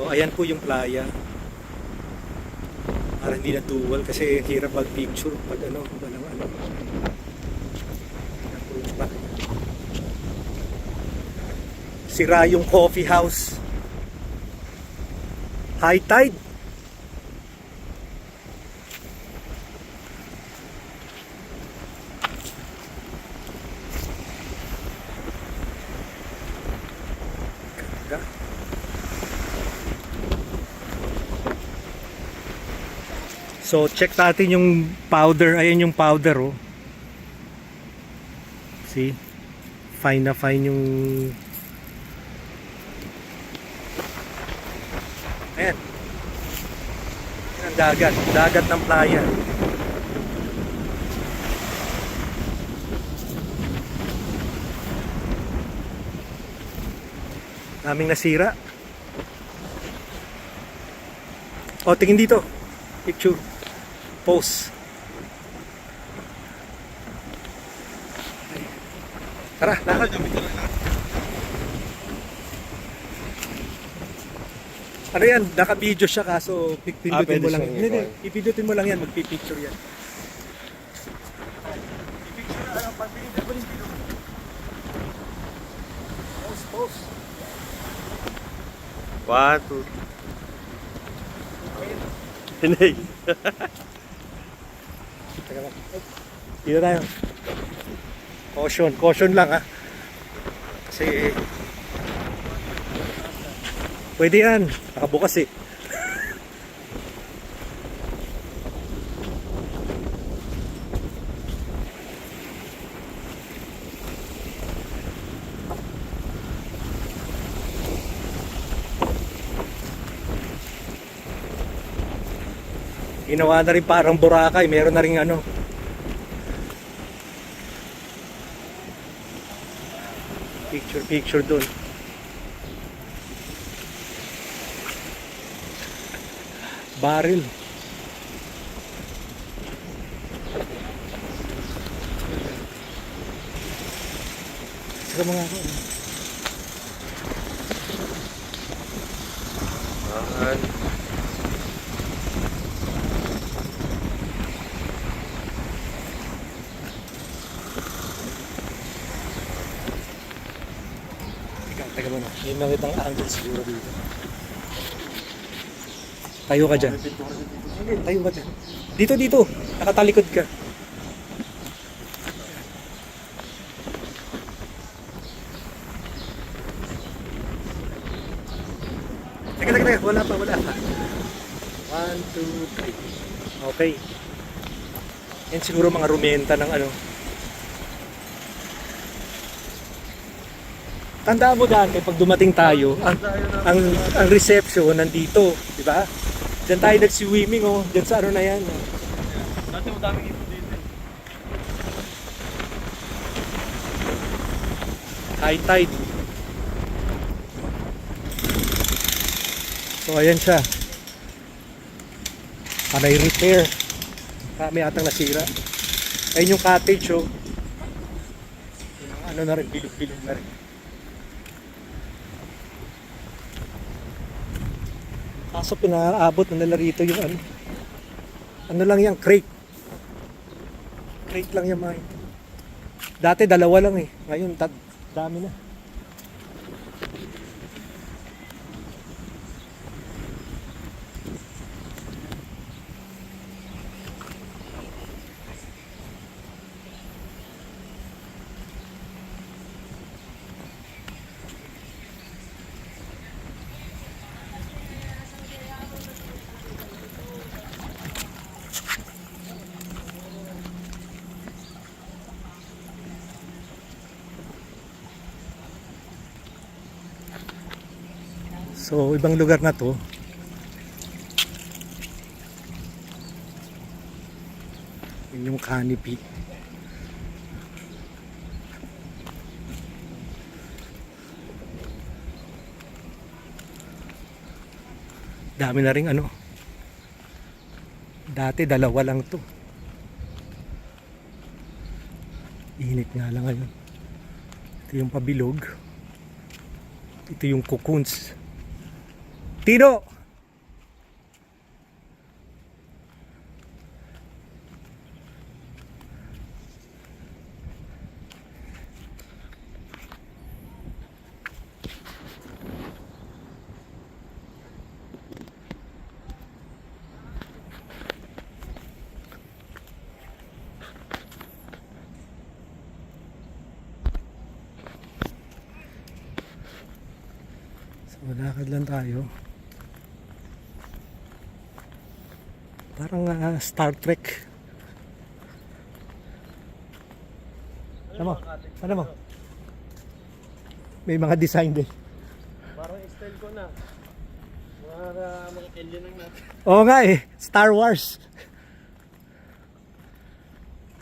So, ayan po yung playa. Para hindi natuwal kasi hirap mag-picture pag walang ano. Ayan po yung playa. Sira yung coffee house. High tide. Ganda. So check natin yung powder. Ayan yung powder, oh. See? Fine na fine yung... Ayan. Ayan ang dagat. Dagat ng playa. Daming nasira. O, tingin dito. Picture. Post. Tara, lakad. Ano yan? Naka-video siya kaso pindutin mo lang. Hindi, ipindutin mo lang yan. Magpipicture yan. Pipicture na lang. Pag-pindutin mo lang dito. Post. 1, 2. Hindi. Teka lang. Dito tayo. Caution lang, ha. Kasi pwede yan. Nakabukas eh. Ginawa na rin parang Boracay. Meron na rin ano. Picture doon. Barrel. Saka mga ako. Mahal. Teka muna. May nakita ang angle siguro dito. Tayo ka dyan. Tayo ka dyan. Dito. Nakatalikod ka. Teka. Wala pa. 1, 2, 3. Okay. Yan siguro mga rumenta ng ano. Tandaan mo dati pag dumating tayo, ang reception nandito, di ba? Diyan tayo nag-swimming, oh. Diyan sa ano na yan. Oh. Dati mo daming ito dito. High tide. So ayan siya. Panay repair. Kami atang nasira. Ayun yung cottage, oh. Ano na rin, bilog-bilog na rin. Kaso pinaabot na nila rito yung ano lang yan, crate lang yan mga. Dati dalawa lang eh, ngayon dami na. So, ibang lugar na to. Yun yung canopy. Dami na rin ano. Dati dalawa lang to. Init nga lang ngayon. Ito yung pabilog. Ito yung cocoons. Tino! Malakad lang tayo. Parang Star Trek. Ano mo? Ano mo? May mga design din. Parang style ko na. Mga alien na. Oo nga eh, Star Wars.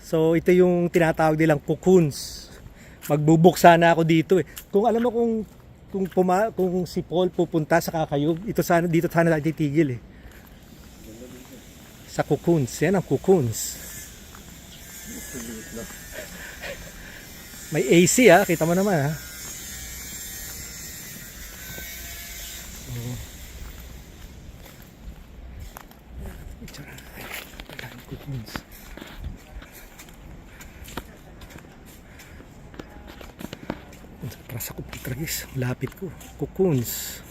So ito yung tinatawag nilang cocoons. Magbubuksa na ako dito eh. Kung alam mo kung si Paul pupunta sa Kakayog, dito sana tayo titigil eh. Sa cocoons, yan ang cocoons. May AC kita mo naman ha. Cocoons. Para sa computer guys, lapit ko. Cocoons.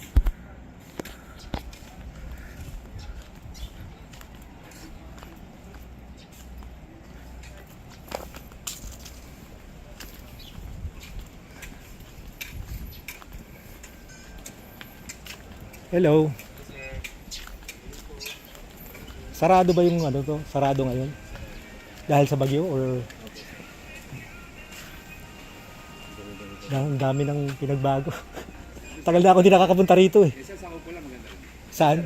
Hello. Sarado ba yung ano to? Sarado ngayon? Dahil sa bagyo or ang dami ng pinagbago. Tagal na ako hindi nakakapunta rito eh. Saan?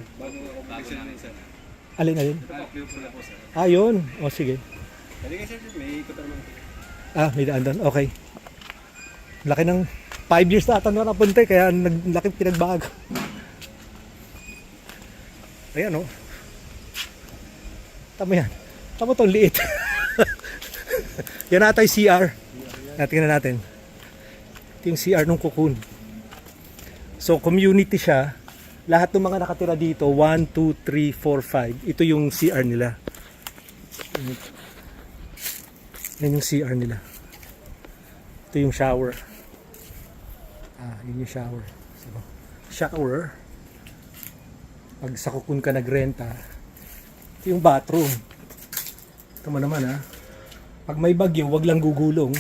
Alin? Ah, yun. O sige. May daan doon. Okay. Laki ng 5 years na ata na napunta kaya laki pinagbago. Ayan o. Tama yan. Tama itong liit. Yan ata yung CR. Tingnan natin. Ito yung CR ng cocoon. So community siya. Lahat ng mga nakatira dito 1, 2, 3, 4, 5. Ito yung CR nila. Yan yung CR nila. Ito yung shower. Yun yung shower. So, shower. Pag sa cocoon ka nagrenta, ito yung bathroom. Ito mo naman ha. Pag may bagyo, wag lang gugulong.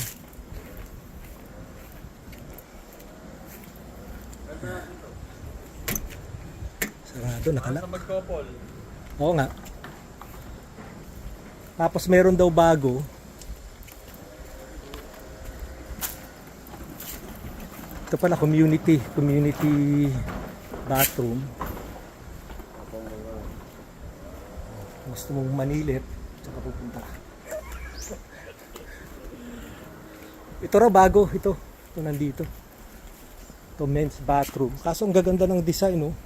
Sarado, nakalak. Oo nga. Tapos meron daw bago. Ito pala community bathroom. Gusto mong manilip, tsaka pupunta. Ito raw bago, ito nandito. Ito men's bathroom. Kaso ang gaganda ng design, no?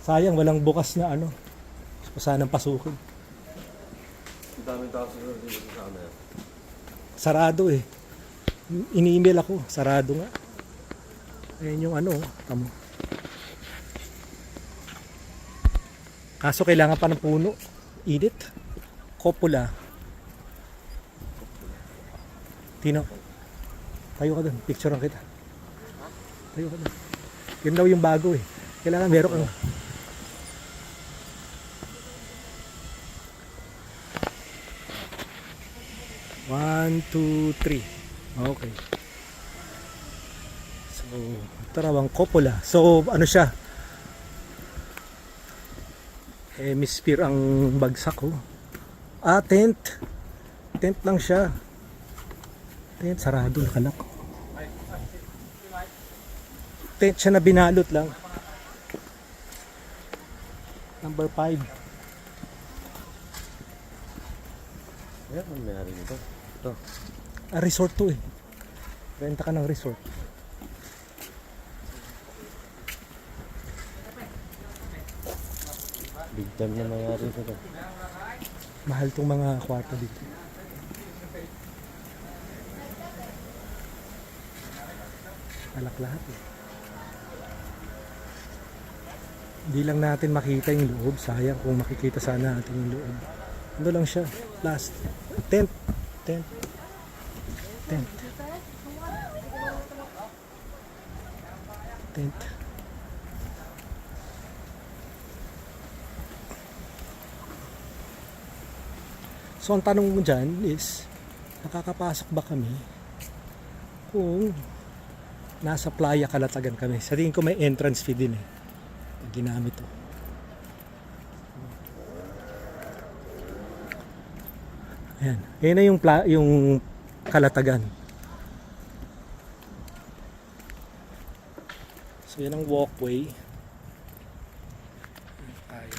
Sayang walang bukas na ano. Sanang pasukin. Ang daming tao dito sa amin. Sarado eh. Ini-email ako, sarado nga. Ayun yung ano, tamo. Kaso kailangan pa ng puno. Init. Coppola. Tino. Tayo ka doon. Picturean kita. Tayo ka doon. Yun daw yung bago eh. Kailangan meron kang... One, two, three. Okay. So, ito raw ang Coppola. So, ano siya? Hemisphere ang bagsak ko. Tent. Tent lang siya. Tent, sarado, nakalak. Tent siya na binalot lang. Number 5. Ayan, ang mayari nito. Ito. Resort to eh. Renta ka ng resort. Big time na mayari nito. Mahal tong mga kwarto dito. Alak lahat eh. Hindi lang natin makita yung loob. Sayang kung makikita sana natin yung loob. Ano lang siya? Last. Tent. Tent. Tent. Tent. So ang tanong mo dyan is, nakakapasok ba kami kung nasa Playa Calatagan kami? Sa tingin ko may entrance fee din eh. Pag ginamit to. Ayan. Ayan na yung Calatagan. So yan ang walkway. Tayo.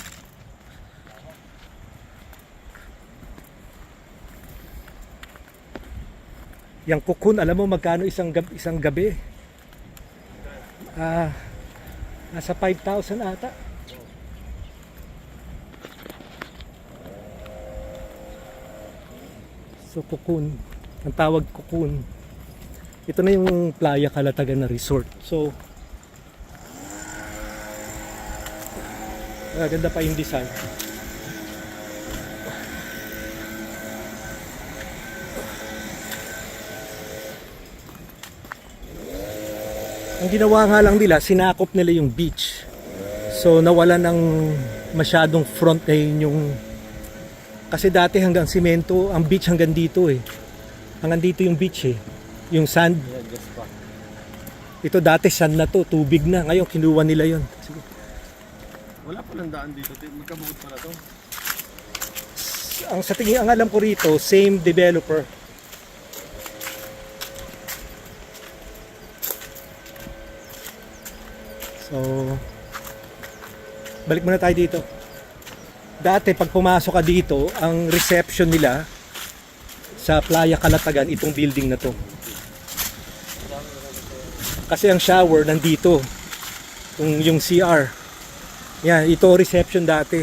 Yang Cocoon, alam mo magkano isang gabi? Nasa 5,000 ata. So Cocoon, ang tawag Cocoon. Ito na yung Playa Calatagan na resort. So ganda pa yung design. Ang ginawa nga lang nila, sinakop nila yung beach. So nawala ng masyadong front na yung kasi dati hanggang simento, ang beach hanggang dito eh. Hanggang dito yung beach eh. Yung sand. Ito dati sand na to, tubig na. Ngayon kinuha nila yon. Sige. Wala pa lang daan dito. Magkabukod pala to. Sa tingin ang alam ko rito, same developer. So, balik muna tayo dito. Dati pag pumasok ka dito, ang reception nila sa Playa Calatagan, itong building na to. Kasi ang shower nandito. Yung CR. Yan, ito reception dati.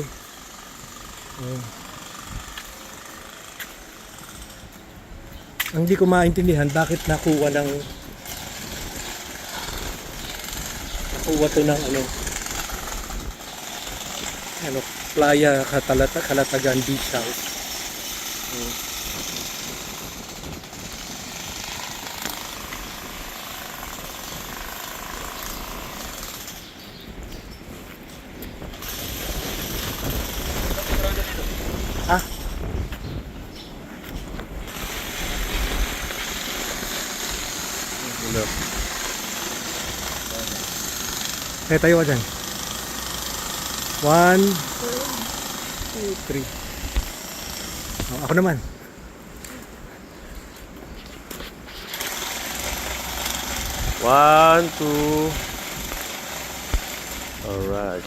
Ang hindi ko maintindihan bakit nakuha to ng Playa Calatagan Beach House. Ah. Kaya tayo ka dyan. 1, 2, 3. Ako naman. One, two. Alright.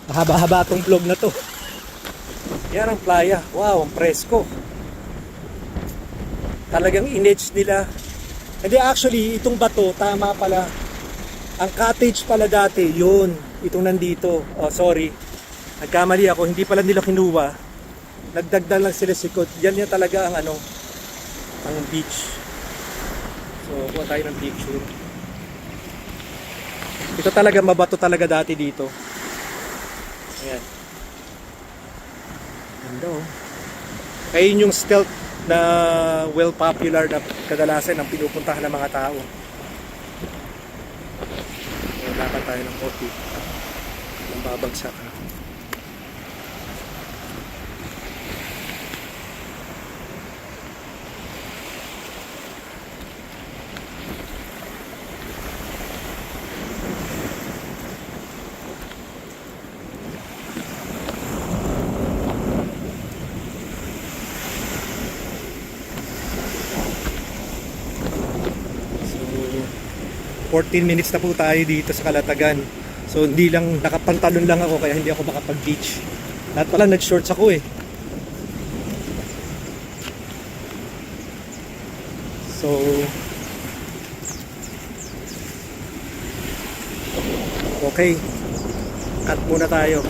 Mahaba-haba itong vlog na to. Yan ang playa. Wow, ang presko. Talagang in-edge nila. Hindi, actually, itong bato, tama pala. Ang cottage pala dati, yun. Itong nandito. Oh, sorry. Nagkamali ako. Hindi pala nila kinuha. Nagdagdag lang sila sikot. Yan yan talaga ang ang beach. So, kuha tayo ng picture. Ito talaga, mabato talaga dati dito. Ayan. Ganda oh. Kaya yun yung stealth na well popular na kadalasan ang pinupuntahan ng mga tao. Lakad tayo ng coffee. Nang babagsak ha. So 14 minutes na po tayo dito sa Calatagan. So hindi lang, nakapantalon lang ako kaya hindi ako makapag-beach. Lahat pala nag-shorts ako eh. So okay, cut muna tayo.